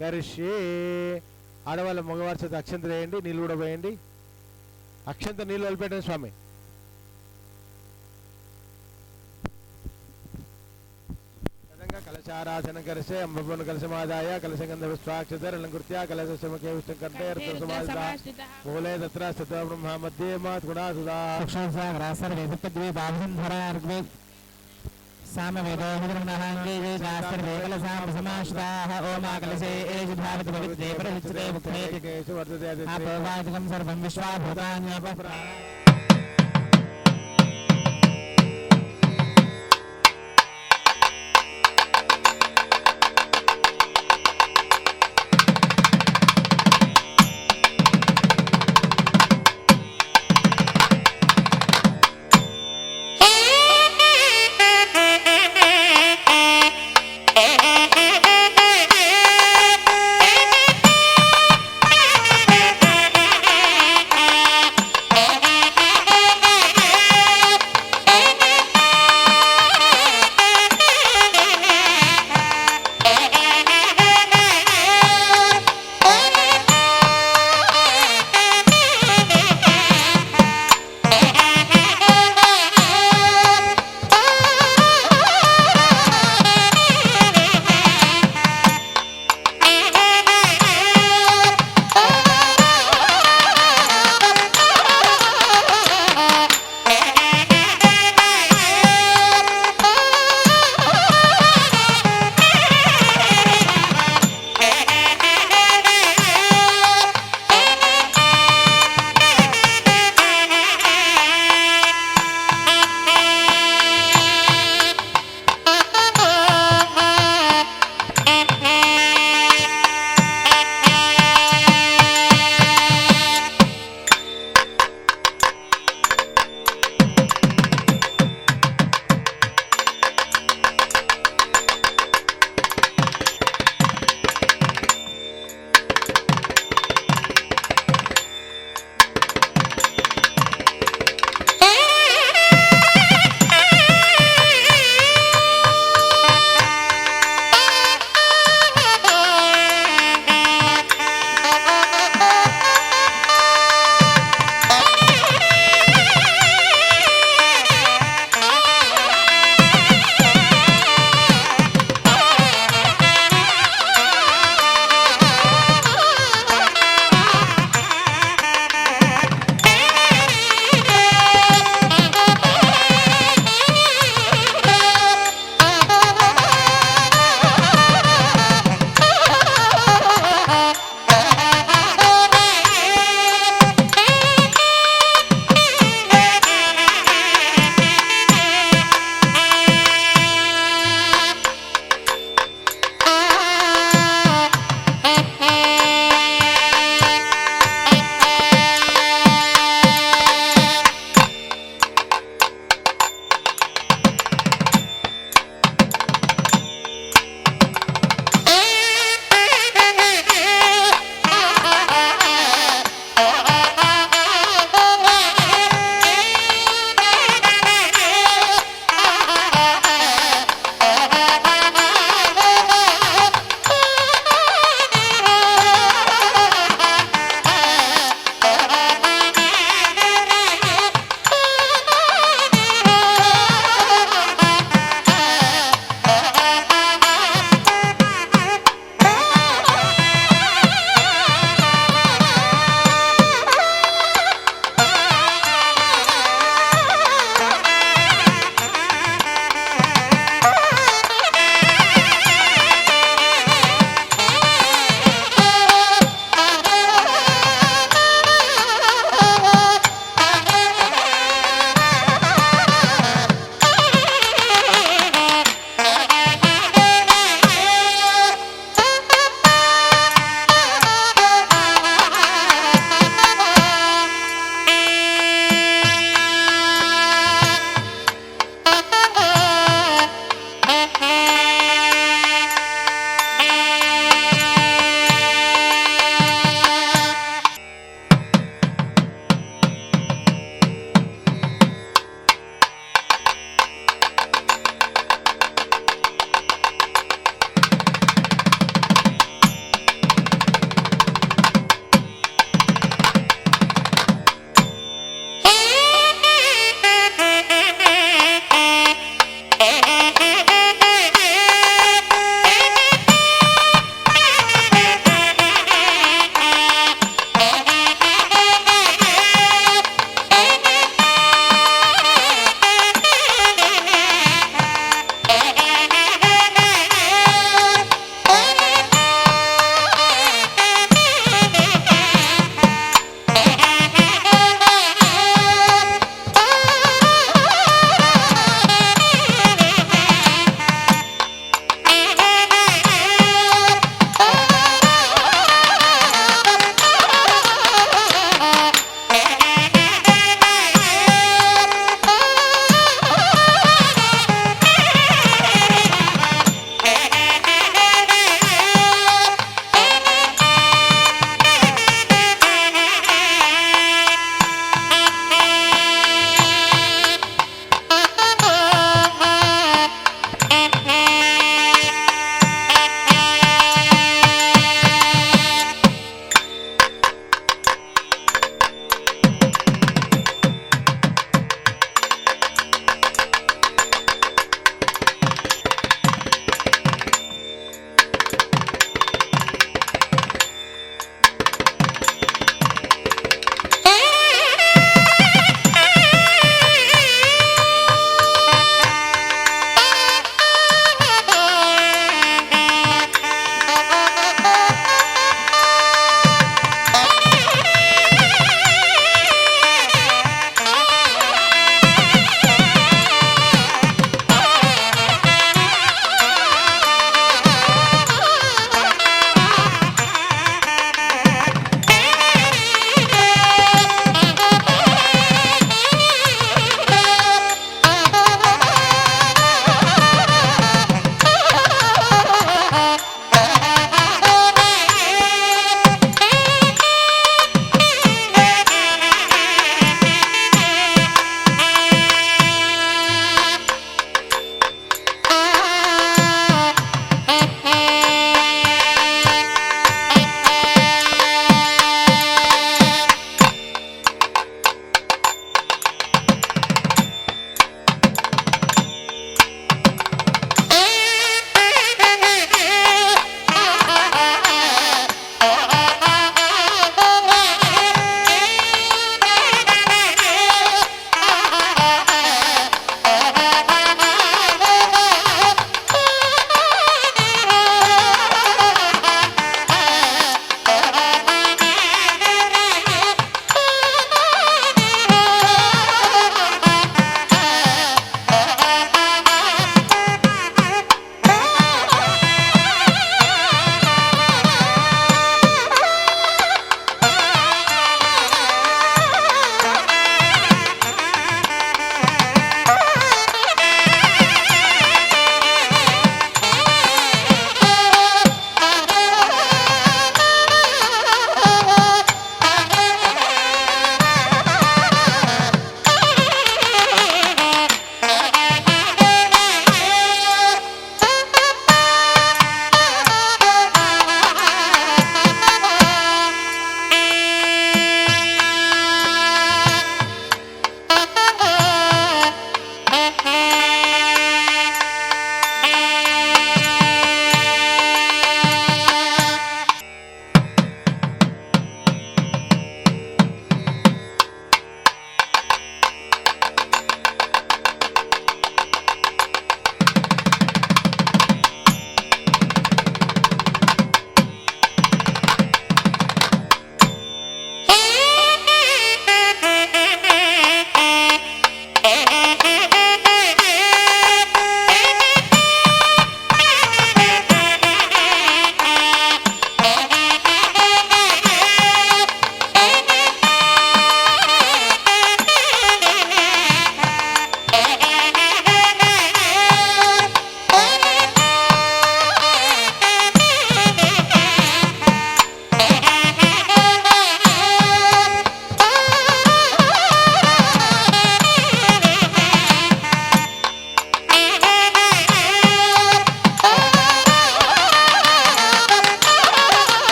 కరిష్యే. ఆడవాళ్ళ మగవారి చేత అక్షంత వేయండి, నీళ్ళు కూడా పోయండి. అక్షంత నీళ్ళు వదిలిపెట్టండి స్వామి. కలశారాధన కలశే అమృపూర్ణ కలశమాదాయ కలశగంధ విశ్వాక్షరలంకృత్య కలశముఖే విష్ణుకంఠే మూలే తత్ర స్థిత బ్రహ్మ మధ్యే మాత్గుణాసుదా సర్వం విశ్వాభూతాన్యప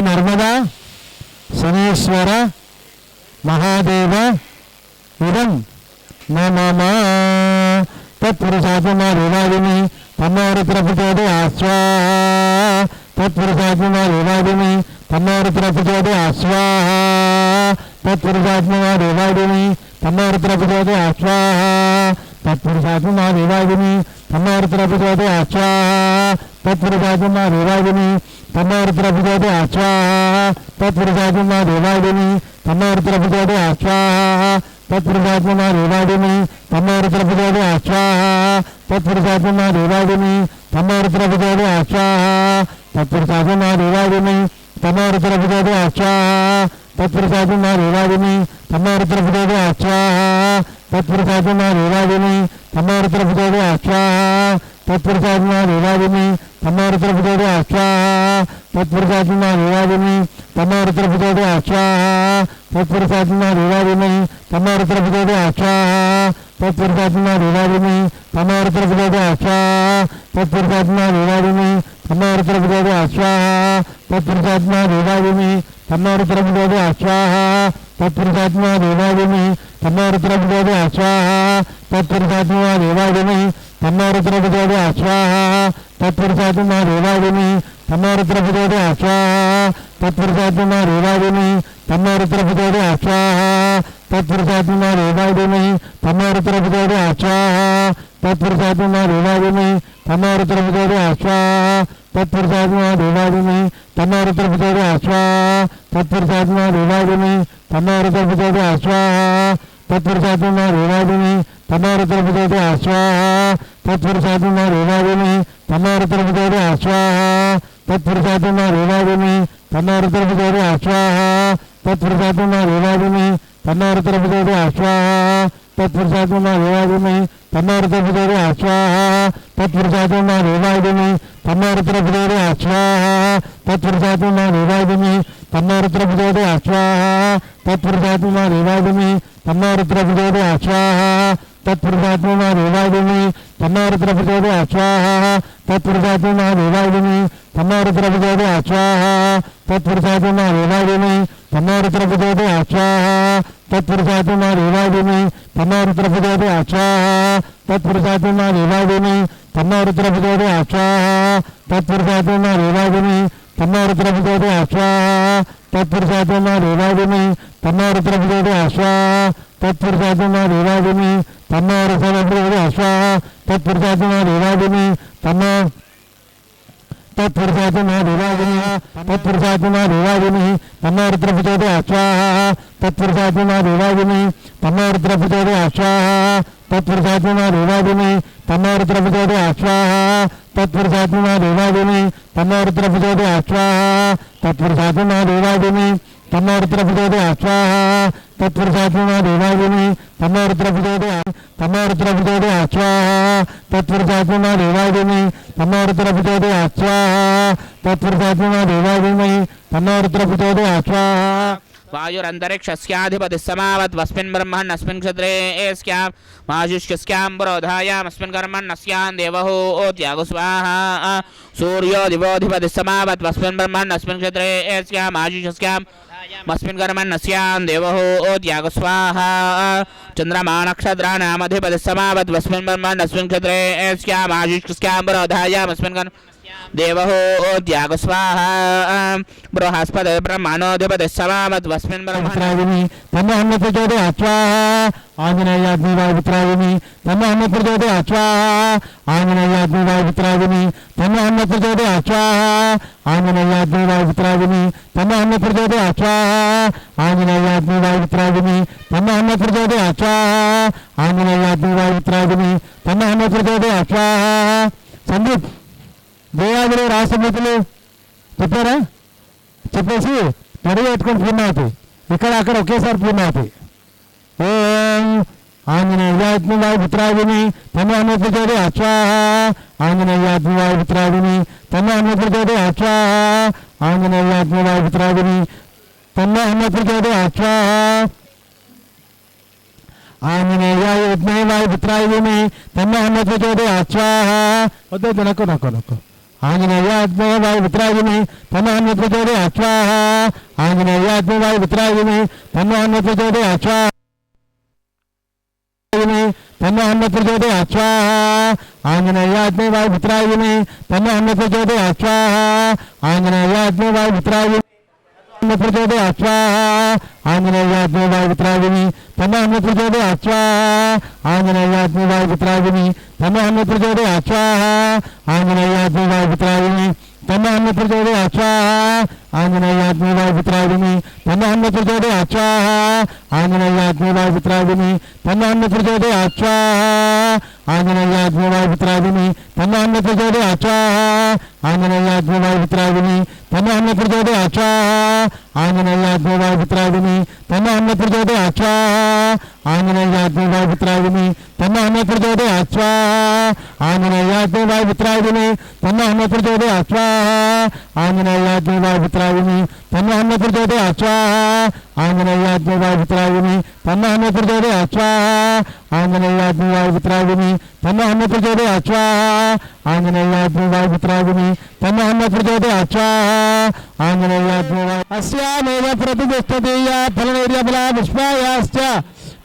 నర్మదా శనీశ్వర మహాదేవ ఇదం మమ తత్పురుషాత్మా దేవాదిని తన్నోరుద్రపుచోదే ఆస్వా తత్పురుషాత్మా దేవాదిని తన్నోరుద్రపుచోదే ఆస్వా తత్పురుషాత్మా దేవాదిని తన్నోరుద్రపుచోదే ఆస్వా తత్పురుషాత్మా దేవాదిని తన్నోరుద్రపుచోదే ఆస్వా తత్పురుషాత్మా దేవాదిని తన్నోరుద్రపుచోదే ఆస్వా తత్పురుషాత్మా దేవాదిని తన్నోరుద్రపుచోదే ఆస్వా తత్పురుషాత్మా దేవాదిని తన్నోరుద్రపుచోదే ఆస్వా తత్పురుషాత్మా దేవాదిని తన్నోరుద్రపుచోదే ఆస్వా తత్పురుషాత్మా దేవాదిని తన్నోరుద్రపుచోదే ఆస్వా తత్పురుషాత్మా దేవాదిని తన్నోరుద్రపుచోదే ఆస్వా తత్పురుషాత్మా దేవాదిని తన్నోరుద్రపుచోదే ఆస్వా తత్పురుషాత్మా దేవాదిని తన్నోరుద్రపుచోదే ఆస్వా తత్పురుషాత్మా దేవాదిని తన్నోరుద్రపుచోదే ఆస్వా తత్పురుషాత్మా దేవాదిని తన్నోరుద్రపుచోదే ఆస్వా తత్పురుషాత్మా దేవాదిని తన్నోరుద్రపుచోదే ఆస్వా తత్పురుషాత్మా దేవాదిని తన్నోరుద్రపుచోదే ఆస్వా తత్పురుషాత్మా దేవాదిని తన్నోరుద్రపుచోదే ఆస్వా తత్పురుషాత్మా దేవాదిని తన్నోరుద్రపుచోదే ఆస్వా తత్పురుషాత్మా దేవాదిని తన్నోరుద్రపుచోదే ఆస్వా తత్పురుషాత్మా దేవాదిని తన్నోరుద్రపుచోదే ఆస్వా తత్పురుషాత్మా దేవాదిని తన్నోరుద్రపుచోదే ఆస్వా తత్పురుషాత్మా దేవాదిని తన్నోరుద్రపుచోదే ఆస్వా తత్పురుషాత్మా దేవాదిని తన్నోరుద్రపుచోదే ఆస్వా తత్పురుషాత్మా దేవాదిని తన్నోరుద్రపుచోదే ఆస్వా తత్పురుషాత్మా దేవాదిని తన్నోరుద్రపుచోదే ఆస్వా తత్పురుషాత్మా దేవాదిని తన్నోరుద్రపుచోదే ఆస్వా తత్పురుషాత్మా దేవాదిని తన్నోరుద్రపుచోదే ఆస్వా తత్పురుషాత్మా దేవాదిని తన్నోరుద్రపుచోదే ఆస్వా తత్పురుషాత్మా దేవాదిని తన్నోరుద్రపుచోదే ఆస్వా తత్పురుషాత్మా దేవాదిని తన్నోరుద్రపుచోదే ఆస్వా తత్పురుషాత్మా దేవాదిని తన్నోరుద్రపుచోదే ఆస్వా తత్పురుషాత్మా దేవాదిని తన్నోరుద్రపుచోదే ఆస్వా తత్పురుషాత్మా దేవాదిని తన్నోరుద్రపుచోదే ఆస్వా తత్పురుషాత్మా దేవాదిని తన్నోరుద్రపుచోదే ఆస్వా తత్పురుషాత్మా దేవాదిని తన్నోరుద్రపుచోదే ఆస్వా తత్పురుషాత్మా దేవాదిని తన్నోరుద్రపుచోదే ఆస్వా తత్పురుషాత్మా దేవాదిని తన్నోరుద్రపుచోదే ఆస్వా తత్పురుషాత్మా దేవాదిని తన్నోరుద్రపుచోదే ఆస్వా తత్పురుషాత్మా దేవాదిని తన్నోరుద్రపుచోదే ఆస్వా తత్పురుషాత్మా దేవాదిని తన్నోరుద్రపుచోదే ఆస్వా తత్పురుషాత్మా దేవాదిని తన్నోరుద్రపుచోదే ఆస్వా తత్పురుషాత్మా దేవాదిని తత్పురుషాత్మా దేవాదిని తత్పురుషాత్మా దేవాదిని తన్నోరుద్రపుచోదే ఆస్వా తత్పురుషాత్మా దేవాదిని తన్నోరుద్రపుచోదే ఆస్వా తత్పురుషాత్మా దేవాదిని తన్నోరుద్రపుచోదే ఆస్వా తత్పురుషాత్మా దేవాదిని తన్నోరుద్రపుచోదే ఆస్వా తత్పురుషాత్మా దేవాదిని తన్నోరుద్రపుచోదే ఆస్వా తత్పురుషాత్మా దేవాదిని తన్నోరుద్రపుచోదే ఆస్వా తత్పురుషాత్మా దేవాదిని తన్నోరుద్రపుచోదే ఆస్వా తత్పురుషాత్మా దేవాదిని తన్నోరుద్రపుచోదే ఆస్వా वायुरन्तरिक्षस्याधिपतिः समावत्वस्मिन् ब्रह्मण्यस्मिन् क्षत्रे एस्यां माजुष्यस्यां पुरोधायामस्मिन् कर्मण्यस्यां देवहूत्यागो स्वाहा सूर्यो दिवोऽधिपतिः समावत्वस्मिन् ब्रह्मण्यस्मिन् क्षत्रे एस्यां माजुष्यस्यां मस्मिन् कर्मण्यस्यां देवहूत्यागो स्वाहा चन्द्रमा नक्षत्राणामधिपतिः समावत्वस्मिन् ब्रह्मण्यस्मिन् क्षत्रे एस्यां माजुष्यस्यां पुरोधायामस्मिन् देवहूत्यागो स्वाहा बृहस्पति ब्रह्मणोऽधिपतिः समावत्वस्मिन् ब्रह्मणादिनि तन्नोऽन्नप्रचोदयात् स्वाहा आञ्जनेयाग्निवायुपुत्रादिनि तन्नोऽन्नप्रचोदयात् स्वाहा आञ्जनेयाग्निवायुपुत्रादिनि तन्नोऽन्नप्रचोदयात् स्वाहा आञ्जनेयाग्निवायुपुत्रादिनि तन्नोऽन्नप्रचोदयात् स्वाहा आञ्जनेयाग्निवायुपुत्रादिनि तन्नोऽन्नप्रचोदयात् स्वाहा आञ्जनेयाग्निवायुपुत्रादिनि तन्नोऽन्नप्रचोदयात् स्वाहा संदीप దేవాదులు రాష్ట్రపతులు చెప్పారా చెప్పేసి రెడీ పెట్టుకొని పూర్ణావతి ఇక్కడ అక్కడ ఒకేసారి పూర్ణావతి ఓం ఆంజనేయాత్మవాయుపుత్రాదిని తమ అన్నప్రచోదే అస్వాహ ఆంజనేయాత్మవాయుపుత్రాదిని తమ అన్నప్రచోదే అస్వాహ ఆంజనేయాత్మవాయుపుత్రాదిని తమ అన్నప్రచోదే అస్వాహ ఆంజనేయాత్మవాయుపుత్రాదిని తమ అన్నప్రచోదే అస్వాహ వద్దు నక్కు ఆంజనేయాత్మే వాయుపుత్రాజిని తన్నాన్యత్రచోదే అశ్వాహ ఆంజనేయాత్మే వాయుపుత్రాజిని తన్నాన్యత్రచోదే అశ్వాహ తన్నాన్యత్రచోదే అశ్వాహ ఆంజనేయాత్మే వాయుపుత్రాజిని తన్నాన్యత్రచోదే అశ్వాహ ఆంజనేయాత్మే వాయుపుత్రాజిని ప్రచోదే అశ్వాహ ఆంజనేయాత్మే వాయుపుత్రాజిని తన్నాన్యత్రచోదే అశ్వాహ ఆంజనేయాత్మే వాయుపుత్రాజిని తన్నాన్యత్రచోదే అశ్వాహ ఆంజనేయాత్మే వాయుపుత్రాజిని తన్నాన్యత్రచోదే అశ్వాహ ఆంజనేయాత్మే వాయుపుత్రాజిని తన్నాన్యత్రచోదే అశ్వాహ ఆంజనేయాత్మే వాయుపుత్రాజిని తన్నాన్యత్రచోదే అశ్వాహ ఆంజనేయాత్మే వాయుపుత్రాజిని తన్నాన్యత్రచోదే అశ్వాహ ఆంజనేయాత్మే వాయుపుత్రాజిని తన్నాన్యత్రచోదే అశ్వాహ ఆంజనేయాత్మే వాయుపుత్రాజిని తన్నాన్యత్రచోదే అశ్వాహ ఆంజనేయాత్మే వాయుపుత్రాజిని తన్నాన్యత్రచోదే అశ్వాహ ఆంజనేయాత్మే వాయుపుత్రాజిని తన్నాన్యత్రచోదే అశ్వాహ ఆంజనేయాత్మే వాయుపుత్రాజిని తన్నాన్యత్రచోదే అశ్వాహ ఆంజనేయాత్మే వాయుపుత్రాజిని తన్నాన్యత్రచోదే అశ్వాహ ఆంజనేయాత్మే వాయుపుత్రాజిని తన్నాన్యత్రచోదే అశ్వాహ ఆంజనేయాత్మే వాయుపుత్రాజిని తన్నాన్యత్రచోదే అశ్వాహ ఆంజనేయాత్మే అస్యామేవ ప్రతిష్టతీయ ఫలనైర్యఫలా పుష్పాయాశ్చ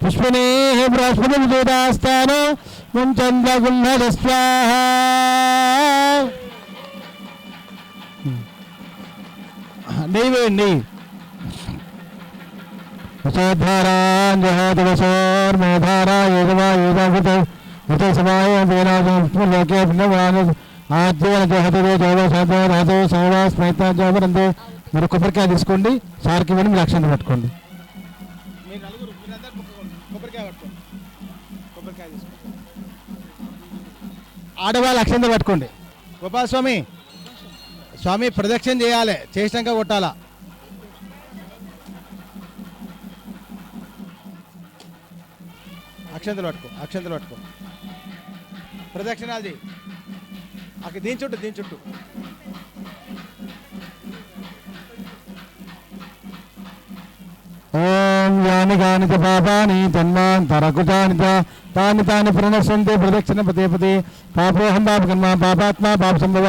పుష్పనేః బృహస్పతిం చూదాస్తానో ముంచంద్రగుణ్ణద స్వాహ నెయ్యి వేయండి వసోద్ధారాంజహాదివసోర్మేధారా ఏదవా ఏదాభృత హృత సమాయ వేనాలోకే పుణ్యవాను ఆద్యేన జహతివే జోగ సదో రాజో సౌవా స్మైత జోవరందే. మీరు కొబ్బరికాయ తీసుకోండి, సార్కి ఇవ్వండి, మీరు అక్షంత పట్టుకోండి. ఆడవాళ్ళు అక్షంత పట్టుకోండి. గోపాల స్వామి స్వామి ప్రదక్షిణ చేయాలి, చేసినాక కొట్టాలా. అక్షంతలు పట్టుకో, అక్షంతలు పట్టుకో, ప్రదక్షిణాలు చేయి. అక్కడ దీని చుట్టూ, దీని చుట్టూ. ఓం యాని కాని చ పాపాని తన్మాంతరకుటాని చ తాని తాని ప్రణశ్యంతే ప్రదక్షిణ పదే పదే పాపోహం పాపకర్మ పాపాత్మ పాప సంభవ.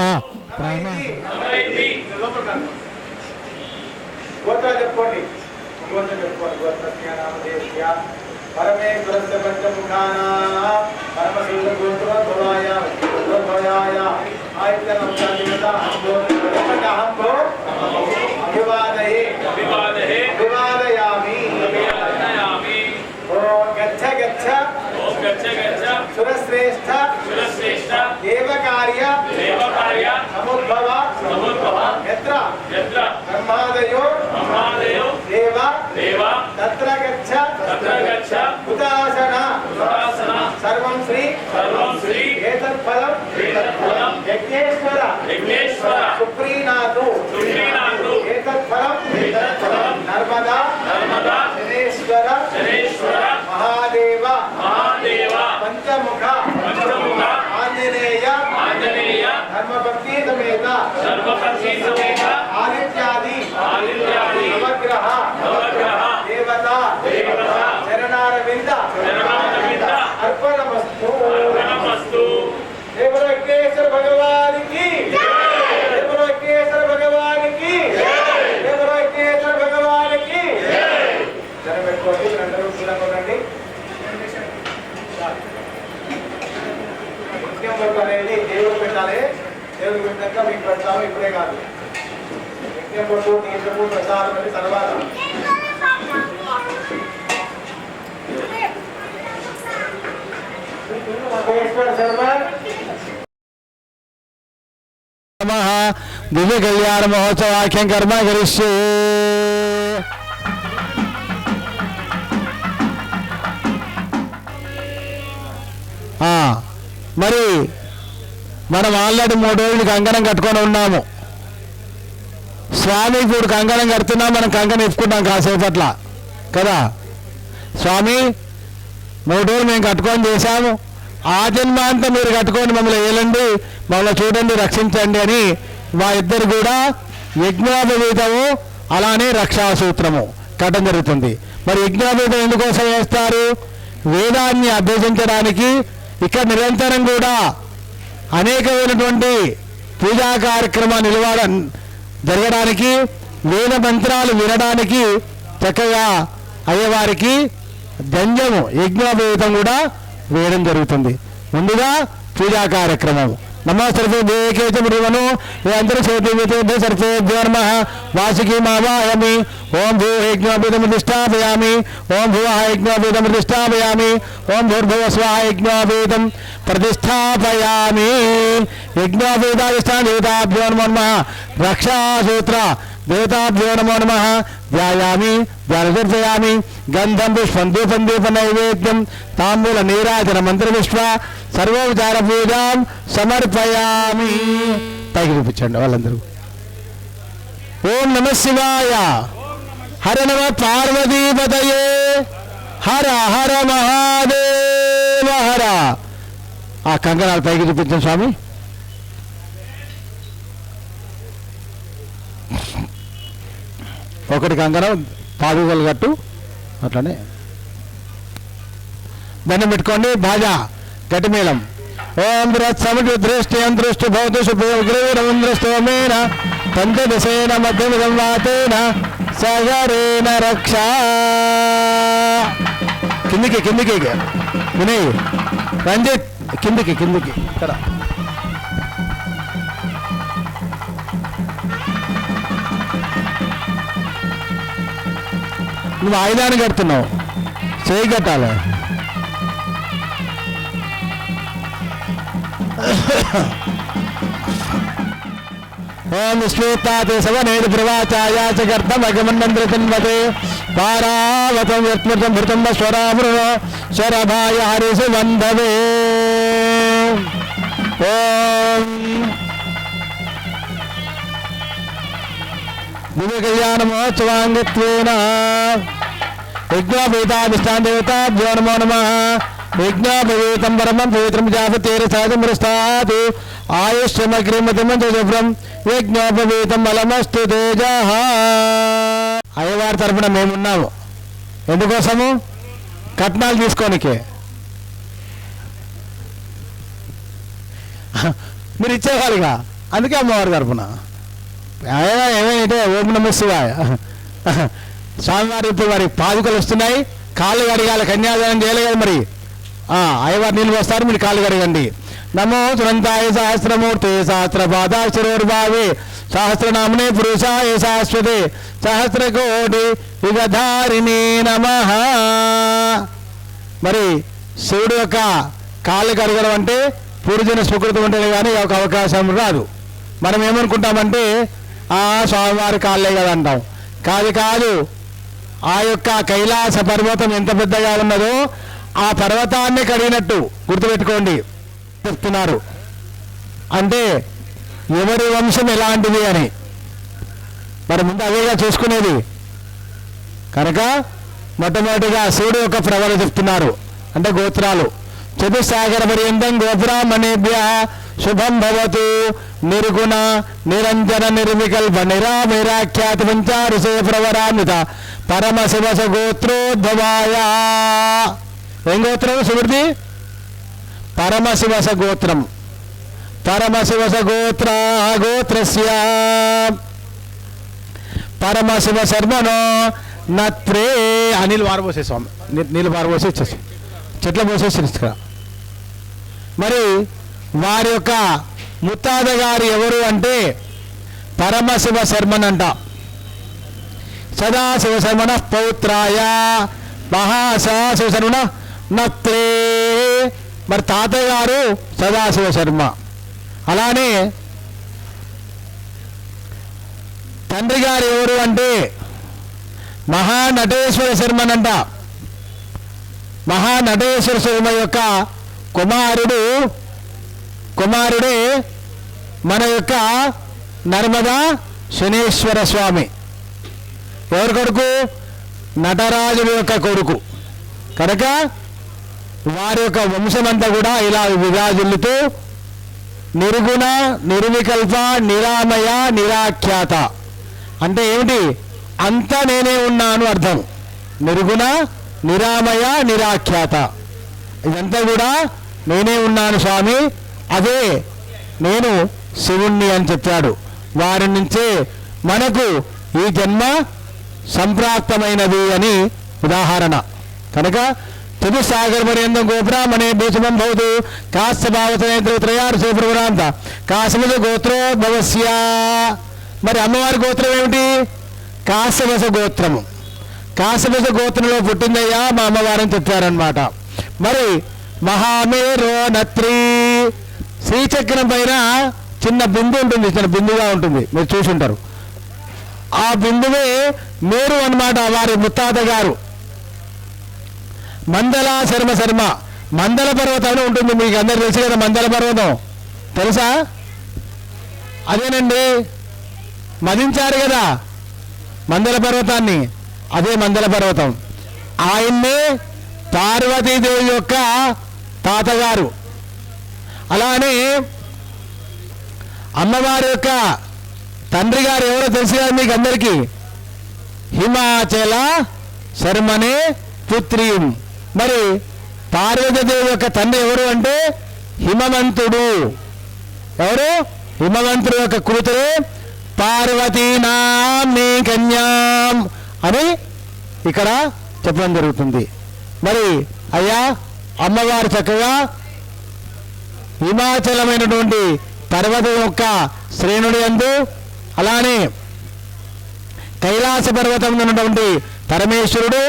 పరమేశ్వరస్య పంచముఖానాః పరమశివగోత్రోద్భవాయ గోత్రోద్భవాయ ఆయుధనముఖానిమతాహంభో అభివాదయే అభివాదయామి. ఓం గచ్చ గచ్చ సురశ్రేష్ఠ దేవకార్య సముద్భవ యత్ర బ్రహ్మాదయో దేవ తత్ర గచ్చ ఉదాసన సర్వం శ్రీ ఏతత్ఫలం యజ్ఞేశ్వర సుప్రీనాథు ఏతత్ఫలం నర్మదా శనేశ్వర మహాదేవ పంచముఖ ఆంజనేయ ధర్మభక్తి సమేత ఆదిత్యాది నవగ్రహ దేవత చరణారవింద అర్పణమస్తు. దేవరకేశ్వర భగవానికి, దేవరకేశ్వర భగవానికి, దేవరకేశ్వర భగవానికి. జనం పెట్టుకోండి, అందరూ కూడా కొనండి. నిత్యం వర్క్ అనేది దేవుడు పెట్టాలి, దేవుడు పెట్టాక మీకు పెడతాము. ఇప్పుడే కాదు, నిత్యం కొట్టు తీర్థము ప్రసాదం అని తర్వాత. దివ్య కళ్యాణ మహోత్సవాఖ్యం కర్మ కరిష్యే. మరి మనం ఆల్రెడీ 3 రోజులు కంకణం కట్టుకొని ఉన్నాము. స్వామికి ఇప్పుడు కంకణం కడుతున్నాం, మనం కంకణం ఇప్పుకున్నాం కాసేపు అట్లా కదా. స్వామి 3 రోజులు మేము కట్టుకొని చేశాము, ఆ జన్మాంతా మీరు కట్టుకొని మమ్మల్ని ఏలండి, మమ్మల్ని చూడండి, రక్షించండి అని మా ఇద్దరు కూడా యజ్ఞోపవీతము అలానే రక్షాసూత్రము కట్టడం జరుగుతుంది. మరి యజ్ఞోపవీతం ఎందుకోసం వేస్తారు? వేదాన్ని అభ్యసించడానికి. ఇక్కడ నిరంతరం కూడా అనేకమైనటువంటి పూజా కార్యక్రమాలు జరగడానికి, వేద మంత్రాలు వినడానికి చక్కగా అయ్యవారికి జంజము యజ్ఞోపేతం కూడా వేయడం జరుగుతుంది. ముందుగా పూజా కార్యక్రమం. నమో సర్వేకేతమును అందరూ చేతి సర్వేభ్యో నమః వాసుకీమావాహయామి. ఓం భూ యజ్ఞోపేతముష్టాపయామి. ఓం భువ యజ్ఞోపేతముష్టాపయామి. ఓం భూర్భువ స్వాహ యజ్ఞోపేతం ప్రతిష్టాపయామి. యజ్ఞోపేతాధిష్టాన దేవతాభ్యో నమో నమః. రక్షాసూత్ర దేవతాభ్యో నమో నమః. ధ్యాయామి ధ్యానదర్శయామి. గంధం పుష్పం దీపం దీప నైవేద్యం తాంబూల నీరాజన మంత్ర విశ్వ సర్వోపచార పూజాం సమర్పయామి. పైకి చూపించండి వాళ్ళందరూ. ఓం నమ శివాయ. హర నమ పార్వతీపతయే. హర హర మహాదేవ హర. ఆ కంకణాలు పైకి చూపించండి స్వామి. ఒకటి కంకణం పాదుగలు కట్టు అట్లానే దండం పెట్టుకోండి. బాజా గట్టిమేళం. ఓం బృహత్సమితి దృష్టి అంతృష్టి భవతు శుభోగ్రవీరమంద్రస్తోమేన పంచదశేన మధ్యమిదం వాతేన సగరేణ రక్ష. కిందికి కిందికి వినయ్ రంజిత్ కిందికి కిందికి ఇక్కడ. నువ్వు ఆయుధాన్ని కడుతున్నావు, చేయి కట్టాలి. ఓం విశ్వేతాతే సవనేది ప్రవాచాయా చ కర్తమగమన్నంద్రతన్వతే పారావతం యత్మృతం భృతం స్వరామృణ స్వరభాయ హరిసు వందవే. ఓం దివ్య కళ్యాణ మహోత్సవాంగత్వేన యజ్ఞోపేతాధిష్టాన దేవతాభ్యో నమో నమః. యజ్ఞోపేతం పరమం పవిత్రం జాపతేర సహజమృస్తాత్ ఆయుష్యమగ్రిమతిమంత్రం యజ్ఞోపేతం బలమస్తు తేజ. అయ్యవారి తరఫున మేమున్నాము. ఎందుకోసము? కట్నాలు తీసుకోనికే. మీరు ఇచ్చేవాళ్ళుగా, అందుకే అమ్మవారి తరఫున. ఏమైతే ఓం నమ శివాయ. స్వామివారి ఇప్పుడు వారి పాదుకలు వస్తున్నాయి. కాళ్ళు కడిగాలి, కన్యాదానం చేయాలి కదా మరి. అయ్యవారు నీళ్ళు వస్తారు, మీరు కాళ్ళు కడగండి. నమో సునంతాయ సహస్రమూర్తి సహస్రపాదాక్షరోర్భావే సహస్రనామనే పురుషాయ శాశ్వతే సహస్రకోటి యుగధారిణే నమః. మరి శివుడు యొక్క కాళ్ళు కడగడం అంటే పూర్వజన సుకృతం ఉంటేనే కానీ ఒక అవకాశం రాదు. మనం ఏమనుకుంటామంటే స్వామివారి కాళ్ళే కదా అంటాం. కాదు కాదు, ఆ యొక్క కైలాస పర్వతం ఎంత పెద్దగా ఉన్నదో ఆ పర్వతాన్ని కడిగినట్టు గుర్తుపెట్టుకోండి చెప్తున్నారు. అంటే ఎవరి వంశం ఎలాంటిది అని మరి ముందు అవేగా చూసుకునేది కనుక మొట్టమొదటిగా శివుడు యొక్క ప్రవణ చెప్తున్నారు. అంటే గోత్రాలు చతుస్సాగర పర్యంతం గోపురామణేభ్య శుభం భవతు నిర్గుణ నిరంజన నిర్వికల్ప నిరామిరాఖ్యాత పంచారుషే ప్రవరామిత పరమశివస గోత్రోద్భవాయ. ఏం గోత్రం శివుడిది? పరమశివస గోత్రం. పరమశివస గోత్రస్య పరమశివ శర్మనో నత్రే. ఆ నీళ్ళు పారబోసే స్వామి, నీళ్ళు పారబోసి ఇచ్చేసి చెట్ల పోసేసి ఇక్కడ. మరి వారి యొక్క ముత్తాత గారు ఎవరు అంటే పరమశివ శర్మనంట. సదాశివ శర్మణ పౌత్రాయ మహాశివ శర్మణ నత్రే. మరి తాతగారు సదాశివ శర్మ. అలానే తండ్రి గారు ఎవరు అంటే మహానటేశ్వర శర్మనంట. మహానటేశ్వర శర్మ యొక్క కుమారుడే మన యొక్క నర్మదా శనేశ్వర స్వామి. ఎవరి కొడుకు? నటరాజుని యొక్క కొడుకు. కనుక వారి యొక్క వంశమంతా కూడా ఇలా విరాజిల్లుతూ నిర్గుణ నిర్వికల్ప నిరామయ నిరాఖ్యాత అంటే ఏమిటి? అంతా నేనే ఉన్నాను అర్థం. నిర్గుణ నిరామయ నిరాఖ్యాత ఇదంతా కూడా నేనే ఉన్నాను స్వామి. అదే నేను శివుణ్ణి అని చెప్పాడు. వారి నుంచే మనకు ఈ జన్మ సంప్రాప్తమైనది అని ఉదాహరణ. కనుక చతుస్సాగర పర్యంతం గోబ్రాహ్మణే భూషమం భవతు కాశ్యభావతనేత్రయారుషేపురాంత కాశ్యవస గోత్రోద్భవస్య. మరి అమ్మవారి గోత్రం ఏమిటి? కాశ్యవస గోత్రము. కాశ్యవస గోత్రంలో పుట్టిందయ్యా మా అమ్మవారని చెప్పారనమాట. మరి మహామేరో నత్రి, శ్రీచక్రం పైన చిన్న బిందు ఉంటుంది, చిన్న బిందుగా ఉంటుంది, మీరు చూసుంటారు. ఆ బిందువే మేరు అన్నమాట. వారి ముత్తాత గారు మందల శర్మ మందల పర్వతం ఉంటుంది, మీకు అందరు తెలుసు కదా. మందల పర్వతం తెలుసా? అదేనండి, మదించారు కదా మందల పర్వతాన్ని, అదే మందల పర్వతం. ఆయన్నే పార్వతీదేవి యొక్క తాతగారు. అలానే అమ్మవారి యొక్క తండ్రి గారు ఎవరో తెలుసు కదా మీకు అందరికీ? హిమాచల శర్మనే పుత్రీం. మరి పార్వతీదేవి యొక్క తండ్రి ఎవరు అంటే హిమవంతుడు. ఎవరు? హిమవంతుడు యొక్క కూతురు పార్వతీనామ్ని కన్యాం అని ఇక్కడ చెప్పడం జరుగుతుంది. మరి అయ్యా అమ్మవారు చక్కగా హిమాచలమైనటువంటి పర్వతం యొక్క శ్రేణుడి యందు, అలానే కైలాస పర్వతం ఉన్నటువంటి పరమేశ్వరుడు,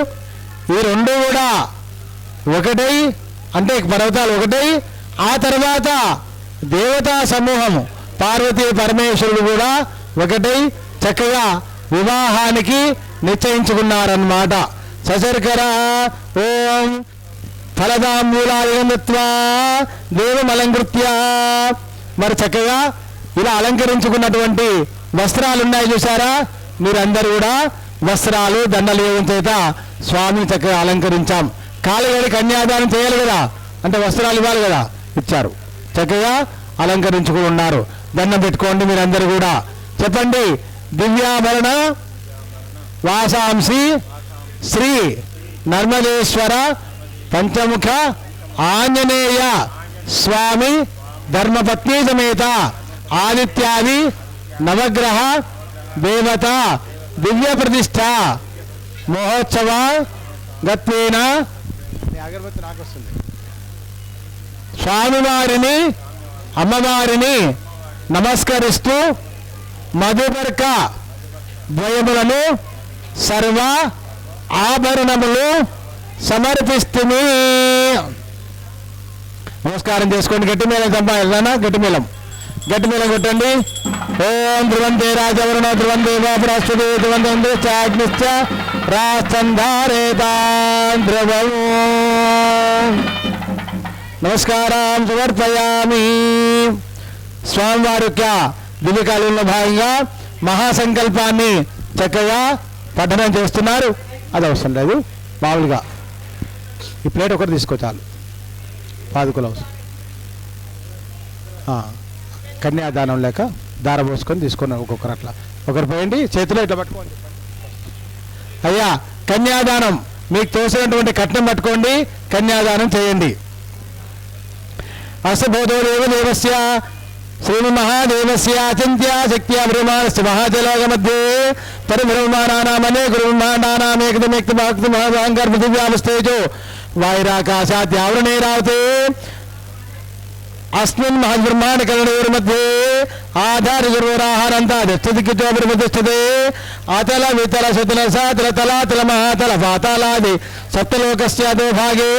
ఈ రెండు కూడా ఒకటై, అంటే పర్వతాలు ఒకటై, ఆ తర్వాత దేవతా సమూహము పార్వతీ పరమేశ్వరుడు కూడా ఒకటై చక్కగా వివాహానికి నిశ్చయించుకున్నారన్నమాట. సశర్కర ఓం ఫలదాంబూలాయత్వా దేవమలంకృత్య. మరి చక్కగా ఇలా అలంకరించుకున్నటువంటి వస్త్రాలు ఉన్నాయి చూసారా? మీరందరూ కూడా వస్త్రాలు దండలు వేయడం చేత స్వామిని చక్కగా అలంకరించాం. కాళ్ళగడి కన్యాదానం చేయాలి కదా, అంటే వస్త్రాలు ఇవ్వాలి కదా, ఇచ్చారు. చక్కగా అలంకరించుకుని ఉన్నారు. దండం పెట్టుకోండి మీరందరూ కూడా. చెప్పండి, దివ్యాభరణ వాసాంసి శ్రీ నర్మదేశ్వర పంచముఖ ఆంజనేయ స్వామి ధర్మపత్ని సమేత ఆదిత్యాది నవగ్రహ దేవత దివ్య ప్రతిష్ట మహోత్సవ గత్వేన స్వామివారిని అమ్మవారిని నమస్కరిస్తూ మధుపర్క ద్వయములను సర్వ ఆభరణములు సమర్పిస్తుమి. నమస్కారం చేసుకోండి. గట్టిమేళం సంపాదన, గట్టిమేళం కొట్టండి. ఓం ధ్రువంతే రాజవరుణ ధ్రువం దేవాపురాష్ట్రదే ధ్రువంతే చాగ్నిశ్చ రాష్ట్రంధారేతాం ధ్రువం. నమస్కారం సమర్పయామి. స్వామివారి యొక్క దివ్యకాలంలో భాగంగా మహాసంకల్పాన్ని చక్కగా పఠనం చేస్తున్నారు. అది అవసరం లేదు, మామూలుగా ఈ ప్లేట్ ఒకటి తీసుకో చాలు. పాదుకలు అవసరం. కన్యాదానం లేక దార పోసుకొని తీసుకున్నారు ఒక్కొక్కరు. అట్లా ఒకరు పోయండి, చేతిలో ఇట్లా పట్టుకోండి. అయ్యా కన్యాదానం మీకు తోసినటువంటి కట్నం పట్టుకోండి, కన్యాదానం చేయండి. అసబోధో దేవదేవస్య శ్రీమహాదేవస్య అచింత్య శక్త్యా బ్రహ్మాండస్య మహాజలోక మధ్యే పరిబ్రహ్మాణానామనే గురుబ్రహ్మాండానామేకదమేక్త భక్తి మహాభాంకర్ పృథివ్యామస్తేజో వాయురాకాశాద్యావృణైరావతే అస్మిన్ మహద్బ్రహ్మాండ కరణయోర్मध्ये ఆధారగురురాహారంతాదిష్టదిక్కిచోపరిపతిష్టతే అతల వితల సుతల సాతల తలాతల మహాతల పాతాళాది సప్తలోకస్యాదో భాగే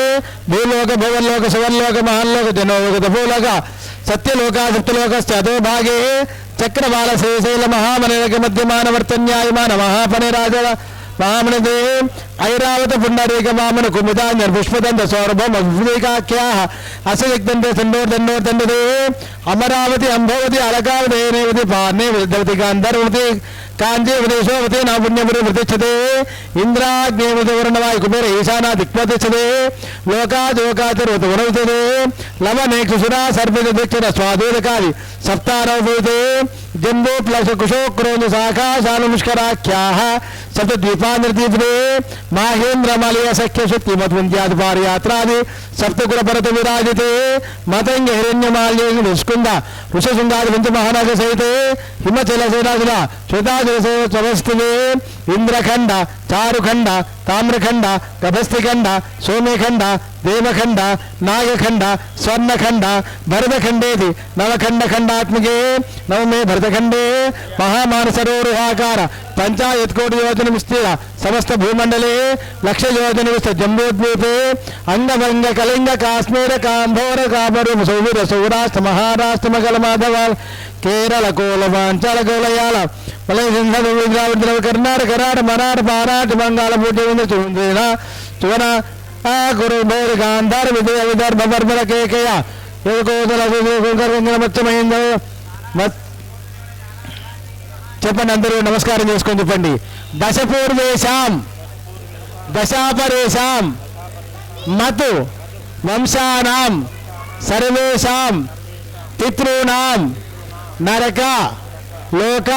భూలోక భువర్లోక సువర్లోక మహాల్లోక జనోలోక తపోలోక సత్యలోక సప్తలోకస్యాదో భాగే చక్రవాల శ్రీశైల మహామనేక మధ్యమానవర్తన్యాయమాన మహాపనిరాజ వామనదే ఐరావత పుండరీక వామన కుమితాంజన పుష్పదంత సౌరభం అభికాఖ్యా అసయుక్తంతే సండోర్దండోర్దండదే అమరావతి అంభవతి అలకావతి పార్నే విద్యవతి గాంధర్వతి కాంచీ విదేశోవతి నా పుణ్యపురి ప్రతిష్టతే ఇంద్రాగ్నేవతి వర్ణవాయు కుబేర ఈశానా దిక్ప్రతిష్టతే లోకాదోకాతిర్వత వరవితే లవనే కుసురా సర్పిత దీక్షణ స్వాదోదకాది సప్తారవతే జంబో ప్లస కుశోక్రోజ శాఖా శానుష్కరాఖ్యా सप्तद्वीपानिर्दीपे माहेन्द्रमालय सख्य शक्ति मध्वंत्यादिपार यात्रादि सप्तकुल परत विराजिते मतंग हिरण्यमाल्य निष्कुंद ऋषशृंगादि पंचमहानाग सहिते हिमचल सेनाजुला श्वेताचल चवस्तिवे इंद्रखंड चारुखंड ताम्रखंड गभस्तिखंड सोमेखंड देवखंड नागखंड स्वर्णखंड भरतखंडेति नवखंड खंडात्मके नवमे भरतखंडे महामानसरोरुहाकार पंचायत कोटि योजन विस्तीर्ण समस्त भूमंडले लक्ष योजन विस्तृत जम्बूद्वीपे अंगभंग कलिंग काश्मीर कांभोर काबरू सौवीर सौराष्ट्र महाराष्ट्र मगल माधव केरल कोलवांचल कोलयाल मलय सिंह गुजरात कर्नाटक कराड़ मराठ महाराष्ट्र बंगाल पूज्य चुवना गुरु भोर गांधार विजय विदर्भ बर्बर केकय చెప్పండి అందరూ నమస్కారం చేసుకొని చెప్పండి దశపూర్వేషాం దశాపరేషాం మతు వంశానాం సర్వేషాం పితॄణాం నరక లోక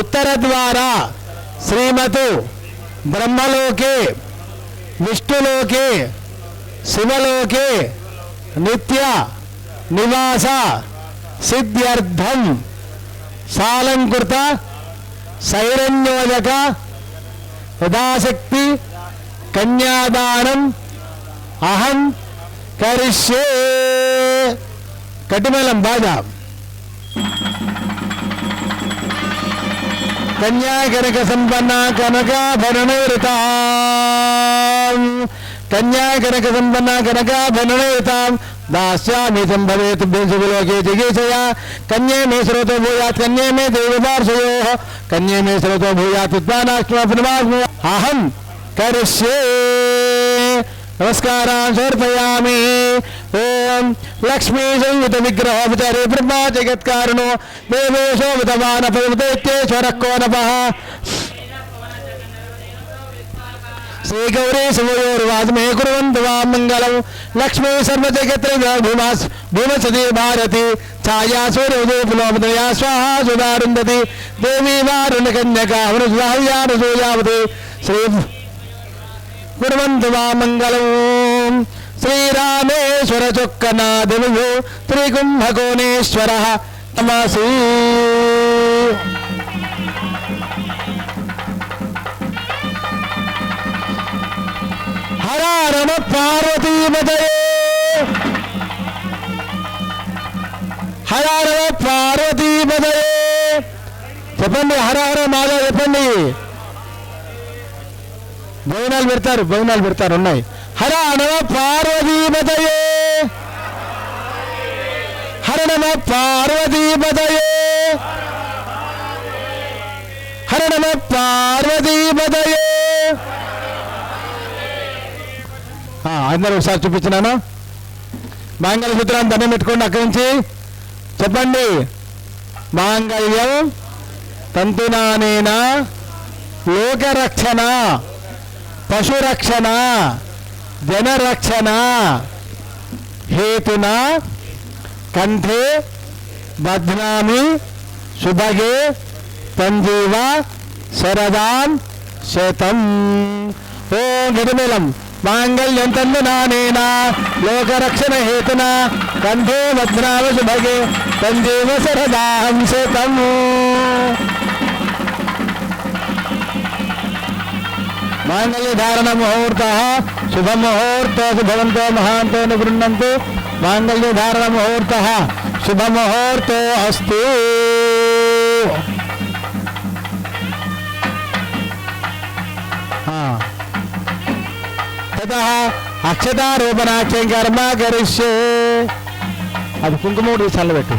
ఉత్తరద్వారా శ్రీమతు బ్రహ్మలోకే విష్ణులోకే శివలోకే నిత్య నివాస సిద్ధ్యర్థం సాలంకృత సైరణ్యోదక యథాశక్తి కన్యాదానం అహం కరిష్యే కటిమలం బాధ కన్యా కనక సంపన్న కనకాభరణవృతా కన్యా కనక సంపన్న కనకాభరణవృతాం दास्यामि संभवेत सुलोके जिगीषया कन्ये मे स्रोतो भूयात् कन्ये मे देवपार्षयोः कन्ये मे स्रोतो भूयात् उत्पानाष्टमपरिवाग्नो अहं करिष्ये नमस्कारान् समर्पयामि ओम लक्ष्मी संयुत विग्रहोपचारे ब्रह्मा जगत्कारणो देवेशो विद्यमान पवित्रेश्वरः को नमः श्री गौरी शिवयोर्वाद्मे कुर्वन्तु वां मङ्गलं लक्ष्मी सर्वजगत्र भूमसती भारती छाया सूर्योदय पुलोमतया स्वाहा सुधारुन्धति देवी वारुणकन्यका वृषभाव्यानुसूयावति श्री कुर्वन्तु वां मङ्गलं श्रीरामेश्वर चोक्कनादिविभो त्रिकुम्भकोणेश्वरः नमसि हर नम पार्वती पतये हर नम पार्वती पतये చెప్పండి హర హర మాధవ చెప్పండి భవనాలు పెడతారు ఉన్నాయి హర నమ పార్వతీ పతయే హర నమ పార్వతీ పతయే హర నమ పార్వతీ పతయే అందరూ ఒకసారి చూపించినాను మాంగళ్యసూత్రాన్ని దండం పెట్టుకోండి అక్కడి నుంచి చెప్పండి మాంగళ్యం తంతునానేన లోకరక్షణ పశురక్షణ జనరక్షణ హేతున కంఠే బధ్నామి శుభగే సంజీవ శరదాం శతం ఓ నిర్మలం मांगल्यं तन्नुनानेन लोकरक्षण हेतुना कंठे भद्राव शुभगे तंदेव शरदां शतम् मांगल्य धारण मुहूर्तः शुभ मुहूर्त भवन्तो महान्तो निगृह्णन्तु मांगल्य धारण मुहूर्तः शुभ मुहूर्तो अस्तु అక్షతారోపణాఖ్యం కర్మ కరిష్యే అది కుంకుమ చల్లబెట్టు